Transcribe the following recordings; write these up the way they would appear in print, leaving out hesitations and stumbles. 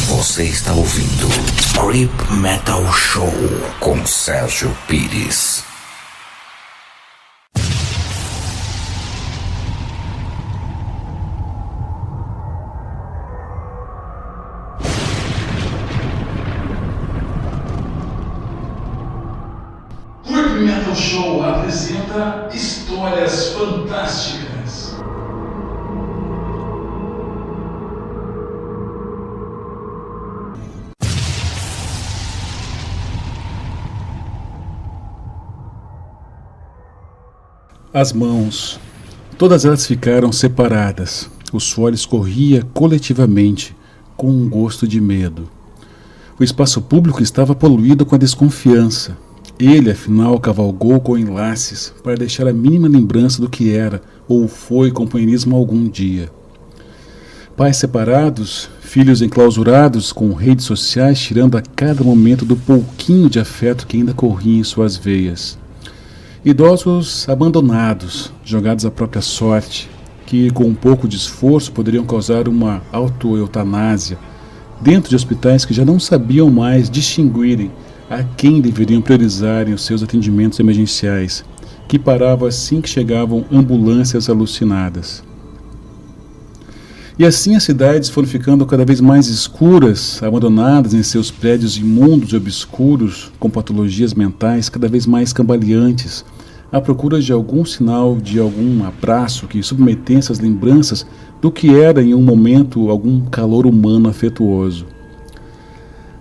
Você está ouvindo Creep Metal Show com Sérgio Pires. Creep Metal Show apresenta histórias fantásticas. As mãos, todas elas ficaram separadas. O suor escorria coletivamente, com um gosto de medo. O espaço público estava poluído com a desconfiança. Ele, afinal, cavalgou com enlaces para deixar a mínima lembrança do que era ou foi companheirismo algum dia. Pais separados, filhos enclausurados com redes sociais tirando a cada momento do pouquinho de afeto que ainda corria em suas veias. Idosos abandonados, jogados à própria sorte, que com um pouco de esforço poderiam causar uma auto-eutanásia, dentro de hospitais que já não sabiam mais distinguirem a quem deveriam priorizarem os seus atendimentos emergenciais, que paravam assim que chegavam ambulâncias alucinadas. E assim as cidades foram ficando cada vez mais escuras, abandonadas em seus prédios imundos e obscuros, com patologias mentais cada vez mais cambaleantes, à procura de algum sinal, de algum abraço que submetesse as lembranças do que era em um momento algum calor humano afetuoso.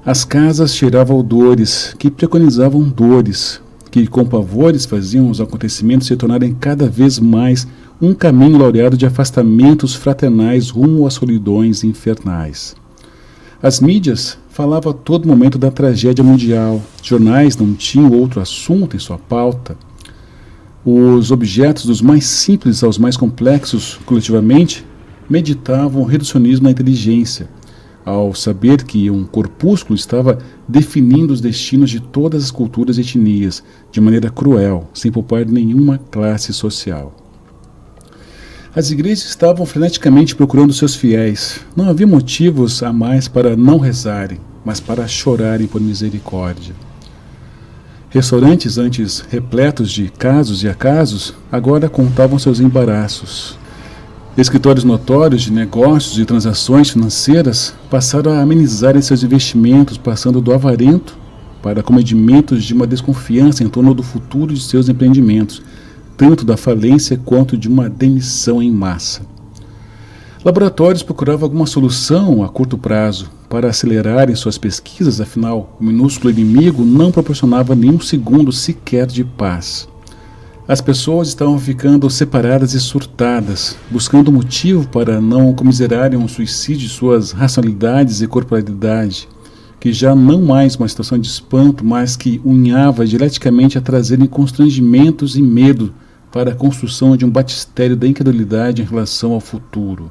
As casas cheiravam odores que preconizavam dores, que com pavores faziam os acontecimentos se tornarem cada vez mais um caminho laureado de afastamentos fraternais rumo às solidões infernais. As mídias falavam a todo momento da tragédia mundial, jornais não tinham outro assunto em sua pauta. Os objetos dos mais simples aos mais complexos, coletivamente, meditavam o reducionismo da inteligência, ao saber que um corpúsculo estava definindo os destinos de todas as culturas e etnias, de maneira cruel, sem poupar nenhuma classe social. As igrejas estavam freneticamente procurando seus fiéis. Não havia motivos a mais para não rezarem, mas para chorarem por misericórdia. Restaurantes antes repletos de casos e acasos, agora contavam seus embaraços. Escritórios notórios de negócios e transações financeiras passaram a amenizarem seus investimentos, passando do avarento para comedimentos de uma desconfiança em torno do futuro de seus empreendimentos, tanto da falência quanto de uma demissão em massa. Laboratórios procuravam alguma solução a curto prazo para acelerarem suas pesquisas, afinal, o minúsculo inimigo não proporcionava nenhum segundo sequer de paz. As pessoas estavam ficando separadas e surtadas, buscando motivo para não comiserarem um suicídio de suas racionalidades e corporalidade, que já não mais uma situação de espanto, mas que unhava dialeticamente a trazerem constrangimentos e medo para a construção de um batistério da incredulidade em relação ao futuro.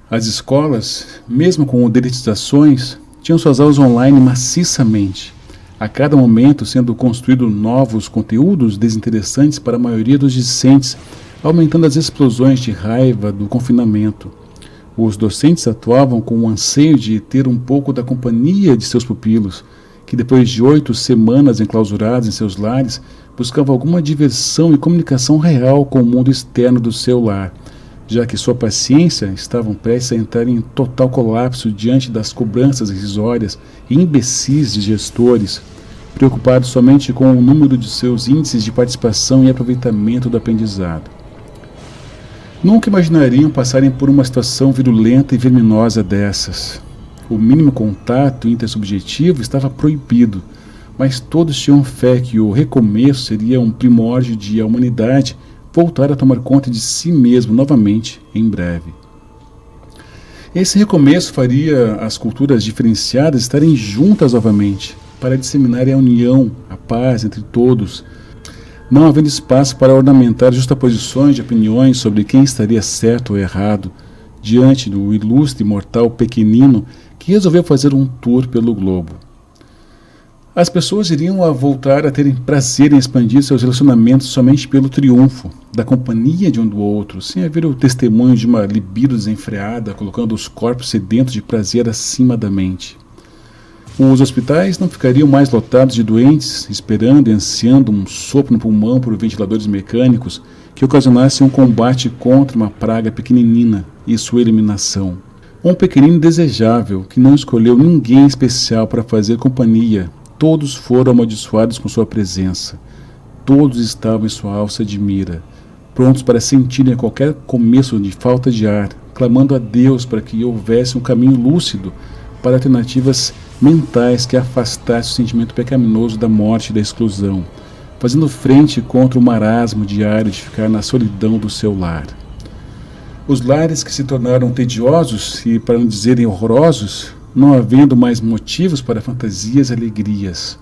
As escolas, mesmo com dedetizações, tinham suas aulas online maciçamente, a cada momento sendo construídos novos conteúdos desinteressantes para a maioria dos discentes, aumentando as explosões de raiva do confinamento. Os docentes atuavam com o anseio de ter um pouco da companhia de seus pupilos, que depois de 8 semanas enclausurados em seus lares, buscavam alguma diversão e comunicação real com o mundo externo do seu lar, já que sua paciência estavam prestes a entrar em total colapso diante das cobranças irrisórias e imbecis de gestores, preocupados somente com o número de seus índices de participação e aproveitamento do aprendizado. Nunca imaginariam passarem por uma situação virulenta e venenosa dessas. O mínimo contato intersubjetivo estava proibido, mas todos tinham fé que o recomeço seria um primórdio de a humanidade voltar a tomar conta de si mesmo novamente em breve. Esse recomeço faria as culturas diferenciadas estarem juntas novamente, para disseminarem a união, a paz entre todos, não havendo espaço para ornamentar justaposições de opiniões sobre quem estaria certo ou errado, diante do ilustre e mortal pequenino que resolveu fazer um tour pelo globo. As pessoas iriam a voltar a terem prazer em expandir seus relacionamentos somente pelo triunfo da companhia de um do outro, sem haver o testemunho de uma libido desenfreada, colocando os corpos sedentos de prazer acima da mente. Os hospitais não ficariam mais lotados de doentes, esperando e ansiando um sopro no pulmão por ventiladores mecânicos que ocasionassem um combate contra uma praga pequenina e sua eliminação. Um pequenino desejável que não escolheu ninguém especial para fazer companhia. Todos foram amaldiçoados com sua presença. Todos estavam em sua alça de mira, prontos para sentirem a qualquer começo de falta de ar, clamando a Deus para que houvesse um caminho lúcido para alternativas mentais que afastassem o sentimento pecaminoso da morte e da exclusão, fazendo frente contra o marasmo diário de ficar na solidão do seu lar. Os lares que se tornaram tediosos e, para não dizerem horrorosos, não havendo mais motivos para fantasias e alegrias.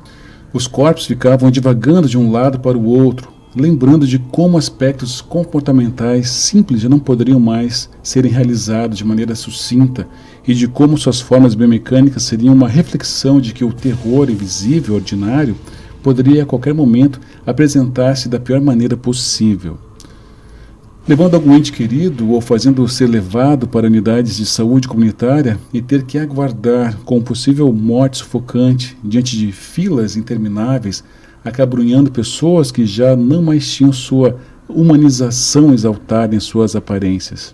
Os corpos ficavam divagando de um lado para o outro, lembrando de como aspectos comportamentais simples já não poderiam mais serem realizados de maneira sucinta e de como suas formas biomecânicas seriam uma reflexão de que o terror invisível ordinário poderia a qualquer momento apresentar-se da pior maneira possível. Levando algum ente querido ou fazendo ser levado para unidades de saúde comunitária e ter que aguardar com possível morte sufocante diante de filas intermináveis, acabrunhando pessoas que já não mais tinham sua humanização exaltada em suas aparências.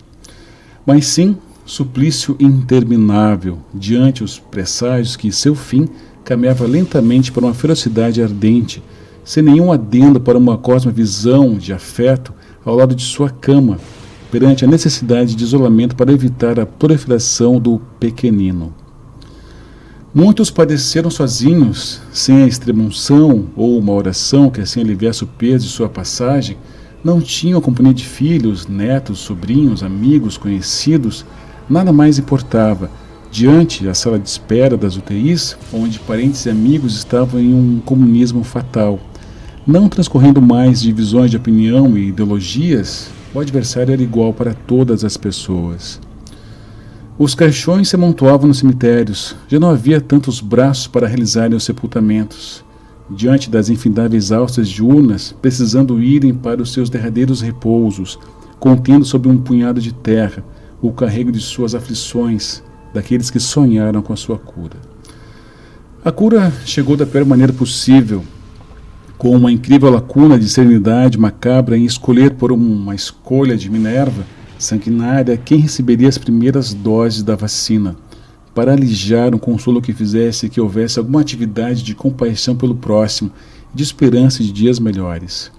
Mas sim, suplício interminável diante os presságios que seu fim caminhava lentamente para uma ferocidade ardente, sem nenhum adendo para uma cosmovisão de afeto ao lado de sua cama, perante a necessidade de isolamento para evitar a proliferação do pequenino. Muitos padeceram sozinhos, sem a extrema-unção ou uma oração que assim aliviasse o peso de sua passagem, não tinham a companhia de filhos, netos, sobrinhos, amigos, conhecidos, nada mais importava, diante a sala de espera das UTIs, onde parentes e amigos estavam em um comunismo fatal. Não transcorrendo mais divisões de opinião e ideologias, o adversário era igual para todas as pessoas. Os caixões se amontoavam nos cemitérios, já não havia tantos braços para realizarem os sepultamentos. Diante das infindáveis alças de urnas, precisando irem para os seus derradeiros repousos, contendo sob um punhado de terra o carrego de suas aflições, daqueles que sonharam com a sua cura. A cura chegou da pior maneira possível, com uma incrível lacuna de serenidade macabra em escolher por uma escolha de Minerva sanguinária quem receberia as primeiras doses da vacina, para alijar um consolo que fizesse que houvesse alguma atividade de compaixão pelo próximo e de esperança de dias melhores.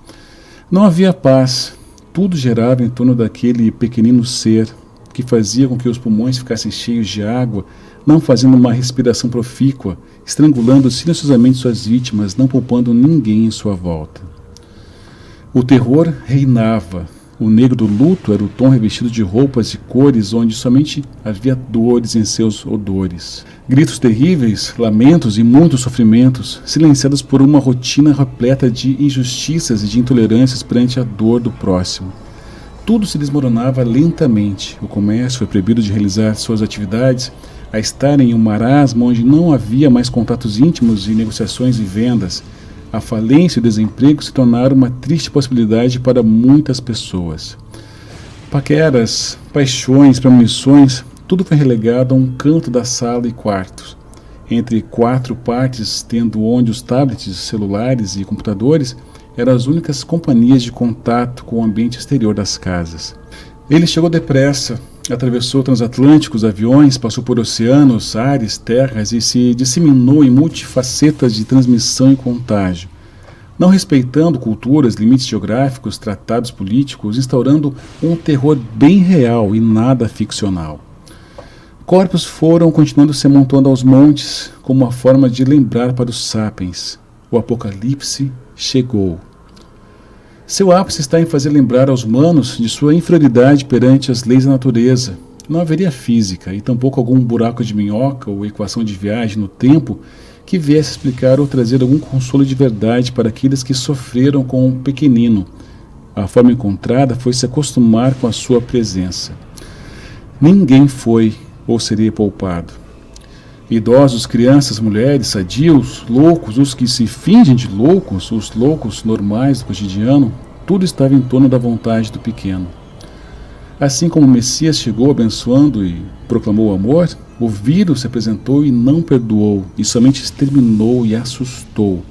Não havia paz, tudo gerava em torno daquele pequenino ser, que fazia com que os pulmões ficassem cheios de água, não fazendo uma respiração profícua, estrangulando silenciosamente suas vítimas, não poupando ninguém em sua volta. O terror reinava. O negro do luto era o tom revestido de roupas e cores onde somente havia dores em seus odores. Gritos terríveis, lamentos e muitos sofrimentos, silenciados por uma rotina repleta de injustiças e de intolerâncias perante a dor do próximo. Tudo se desmoronava lentamente. O comércio foi proibido de realizar suas atividades, a estar em um marasmo onde não havia mais contatos íntimos e negociações e vendas. A falência e o desemprego se tornaram uma triste possibilidade para muitas pessoas. Paqueras, paixões, premonições, tudo foi relegado a um canto da sala e quartos. Entre quatro partes, tendo onde os tablets, celulares e computadores eram as únicas companhias de contato com o ambiente exterior das casas. Ele chegou depressa, atravessou transatlânticos, aviões, passou por oceanos, ares, terras e se disseminou em multifacetas de transmissão e contágio, não respeitando culturas, limites geográficos, tratados políticos, instaurando um terror bem real e nada ficcional. Corpos foram continuando se amontoando aos montes como uma forma de lembrar para os sapiens. O apocalipse chegou. Seu ápice está em fazer lembrar aos humanos de sua inferioridade perante as leis da natureza. Não haveria física, e tampouco algum buraco de minhoca ou equação de viagem no tempo que viesse explicar ou trazer algum consolo de verdade para aqueles que sofreram com um pequenino. A forma encontrada foi se acostumar com a sua presença. Ninguém foi ou seria poupado. Idosos, crianças, mulheres, sadios, loucos, os que se fingem de loucos, os loucos normais do cotidiano, tudo estava em torno da vontade do pequeno. Assim como o Messias chegou abençoando e proclamou o amor, o vírus se apresentou e não perdoou, e somente exterminou e assustou.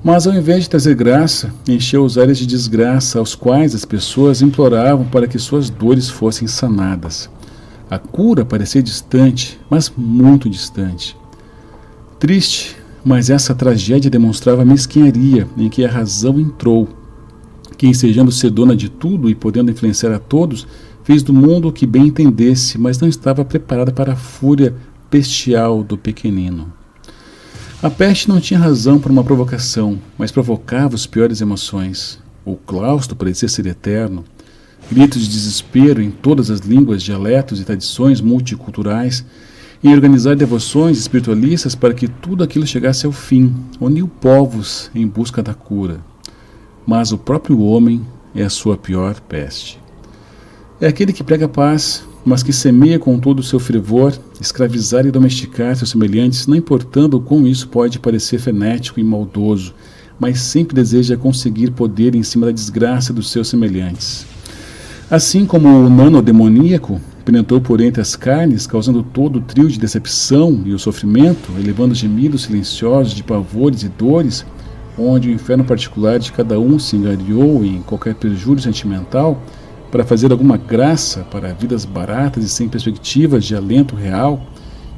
Mas ao invés de trazer graça, encheu os ares de desgraça, aos quais as pessoas imploravam para que suas dores fossem sanadas. A cura parecia distante, mas muito distante. Triste, mas essa tragédia demonstrava a mesquinharia em que a razão entrou, que, ensejando ser dona de tudo e podendo influenciar a todos, fez do mundo o que bem entendesse, mas não estava preparada para a fúria bestial do pequenino. A peste não tinha razão para uma provocação, mas provocava as piores emoções. O claustro parecia ser eterno. Gritos de desespero em todas as línguas, dialetos e tradições multiculturais, em organizar devoções espiritualistas para que tudo aquilo chegasse ao fim, uniu povos em busca da cura. Mas o próprio homem é a sua pior peste. É aquele que prega paz, mas que semeia com todo o seu fervor, escravizar e domesticar seus semelhantes, não importando como isso pode parecer frenético e maldoso, mas sempre deseja conseguir poder em cima da desgraça dos seus semelhantes. Assim como o nanodemoníaco penetrou por entre as carnes, causando todo o trio de decepção e o sofrimento, elevando gemidos silenciosos de pavores e dores, onde o inferno particular de cada um se engariou em qualquer perjúrio sentimental, para fazer alguma graça para vidas baratas e sem perspectivas de alento real,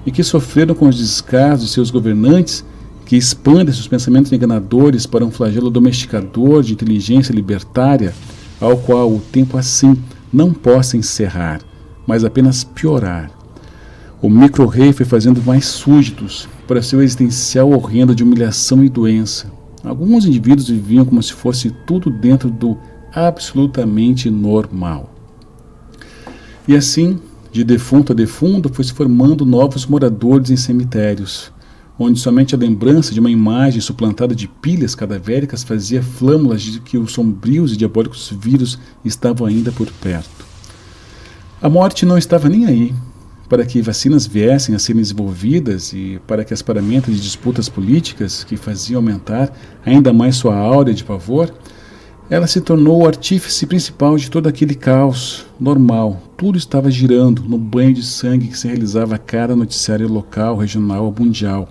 e que sofreram com os descasos de seus governantes, que expandem seus pensamentos enganadores para um flagelo domesticador de inteligência libertária, ao qual o tempo assim não possa encerrar, mas apenas piorar. O micro-rei foi fazendo mais súditos para seu existencial horrendo de humilhação e doença. Alguns indivíduos viviam como se fosse tudo dentro do absolutamente normal. E assim, de defunto a defunto, foi se formando novos moradores em cemitérios, onde somente a lembrança de uma imagem suplantada de pilhas cadavéricas fazia flâmulas de que os sombrios e diabólicos vírus estavam ainda por perto. A morte não estava nem aí para que vacinas viessem a serem desenvolvidas e para que as paramentas de disputas políticas que faziam aumentar ainda mais sua áurea de pavor. Ela se tornou o artífice principal de todo aquele caos normal. Tudo estava girando no banho de sangue que se realizava a cada noticiário local, regional ou mundial,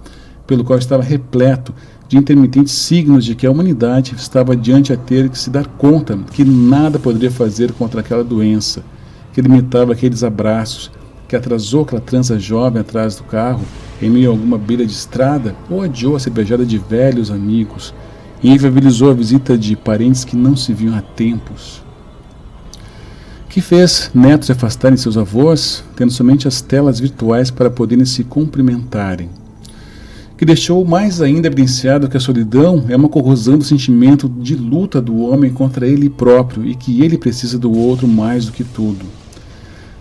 pelo qual estava repleto de intermitentes signos de que a humanidade estava diante a ter que se dar conta que nada poderia fazer contra aquela doença, que limitava aqueles abraços, que atrasou aquela trança jovem atrás do carro, em meio a alguma beira de estrada, ou adiou a cervejada de velhos amigos, e inviabilizou a visita de parentes que não se viam há tempos. Que fez netos se afastarem de seus avós, tendo somente as telas virtuais para poderem se cumprimentarem. Que deixou mais ainda evidenciado que a solidão é uma corrosão do sentimento de luta do homem contra ele próprio e que ele precisa do outro mais do que tudo.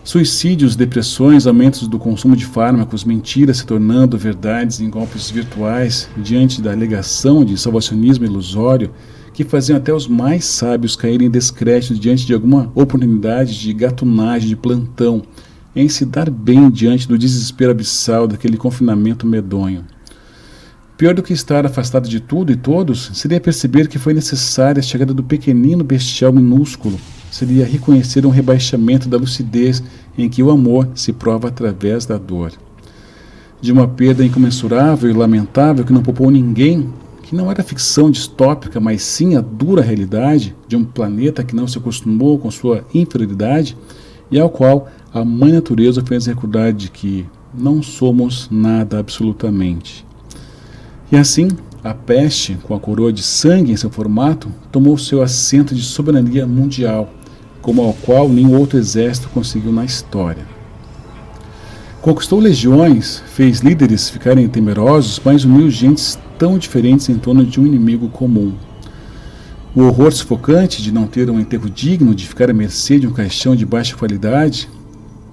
Suicídios, depressões, aumentos do consumo de fármacos, mentiras se tornando verdades em golpes virtuais diante da alegação de salvacionismo ilusório que faziam até os mais sábios caírem em descrédito diante de alguma oportunidade de gatunagem de plantão, em se dar bem diante do desespero abissal daquele confinamento medonho. Pior do que estar afastado de tudo e todos, seria perceber que foi necessária a chegada do pequenino bestial minúsculo, seria reconhecer um rebaixamento da lucidez em que o amor se prova através da dor. De uma perda incomensurável e lamentável que não poupou ninguém, que não era ficção distópica, mas sim a dura realidade de um planeta que não se acostumou com sua inferioridade e ao qual a Mãe Natureza fez recordar de que não somos nada absolutamente. E assim, a peste, com a coroa de sangue em seu formato, tomou seu assento de soberania mundial, como ao qual nenhum outro exército conseguiu na história. Conquistou legiões, fez líderes ficarem temerosos, mas uniu gentes tão diferentes em torno de um inimigo comum. O horror sufocante de não ter um enterro digno, de ficar à mercê de um caixão de baixa qualidade,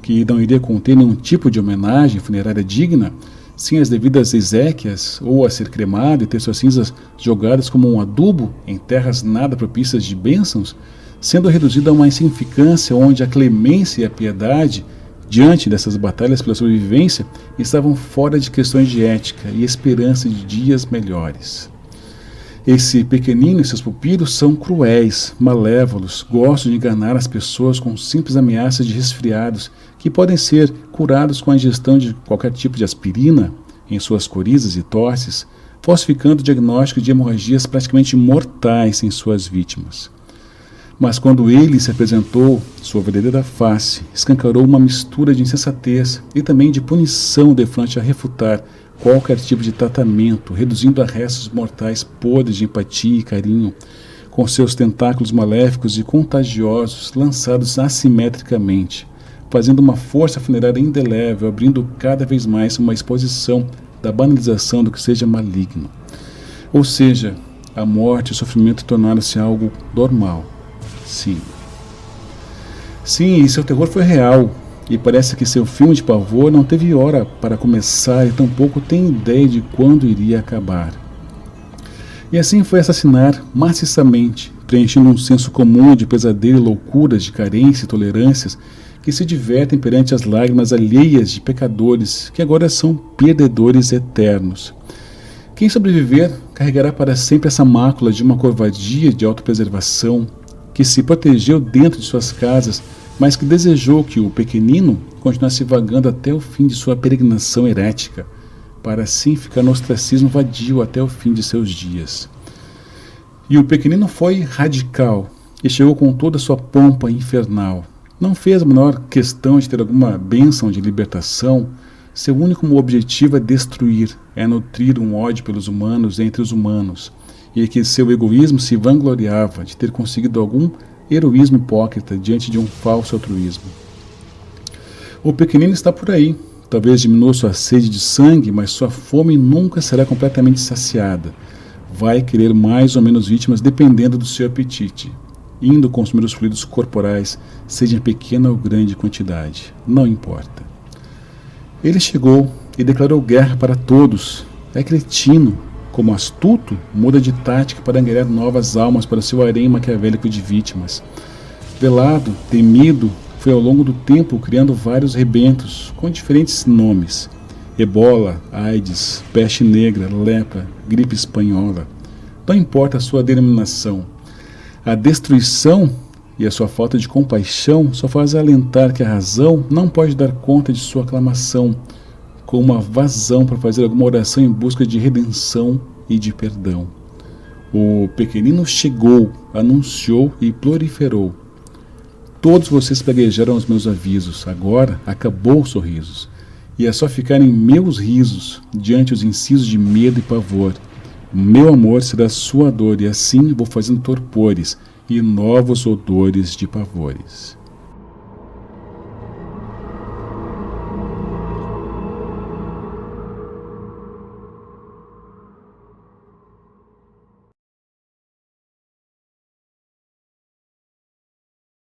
que não iria conter nenhum tipo de homenagem funerária digna, sem as devidas exéquias, ou a ser cremado e ter suas cinzas jogadas como um adubo em terras nada propícias de bênçãos, sendo reduzido a uma insignificância onde a clemência e a piedade Diante dessas batalhas pela sobrevivência, estavam fora de questões de ética e esperança de dias melhores. Esse pequenino e seus pupilos são cruéis, malévolos, gostam de enganar as pessoas com simples ameaças de resfriados que podem ser curados com a ingestão de qualquer tipo de aspirina em suas corizas e tosses, falsificando o diagnóstico de hemorragias praticamente mortais em suas vítimas. Mas quando ele se apresentou, sua verdadeira face escancarou uma mistura de insensatez e também de punição defronte a refutar qualquer tipo de tratamento, reduzindo a restos mortais podres de empatia e carinho, com seus tentáculos maléficos e contagiosos lançados assimetricamente, fazendo uma força funerária indelével, abrindo cada vez mais uma exposição da banalização do que seja maligno. Ou seja, a morte e o sofrimento tornaram-se algo normal. Sim, e seu terror foi real, e parece que seu filme de pavor não teve hora para começar e tampouco tem ideia de quando iria acabar. E assim foi assassinar maciçamente, preenchendo um senso comum de pesadelo e loucuras, de carência e tolerâncias que se divertem perante as lágrimas alheias de pecadores que agora são perdedores eternos. Quem sobreviver carregará para sempre essa mácula de uma covardia de autopreservação, que se protegeu dentro de suas casas, mas que desejou que o pequenino continuasse vagando até o fim de sua peregrinação herética, para assim ficar no ostracismo vadio até o fim de seus dias. E o pequenino foi radical, e chegou com toda a sua pompa infernal. Não fez a menor questão de ter alguma bênção de libertação. Seu único objetivo é destruir, é nutrir um ódio pelos humanos entre os humanos, e que seu egoísmo se vangloriava de ter conseguido algum heroísmo hipócrita diante de um falso altruísmo. O pequenino está por aí, talvez diminua sua sede de sangue, mas sua fome nunca será completamente saciada. Vai querer mais ou menos vítimas dependendo do seu apetite, indo consumir os fluidos corporais, seja em pequena ou grande quantidade, não importa. Ele chegou e declarou guerra para todos. É cretino. Como astuto, muda de tática para angariar novas almas para seu harém maquiavélico de vítimas. Velado, temido, foi ao longo do tempo criando vários rebentos com diferentes nomes: ebola, AIDS, peste negra, lepra, gripe espanhola. Não importa a sua denominação. A destruição e a sua falta de compaixão só faz alentar que a razão não pode dar conta de sua aclamação, com uma vazão para fazer alguma oração em busca de redenção e de perdão. O pequenino chegou, anunciou e proliferou. Todos vocês praguejaram os meus avisos, agora acabou os sorrisos, e é só ficarem meus risos diante os incisos de medo e pavor. Meu amor será sua dor, e assim vou fazendo torpores e novos odores de pavores.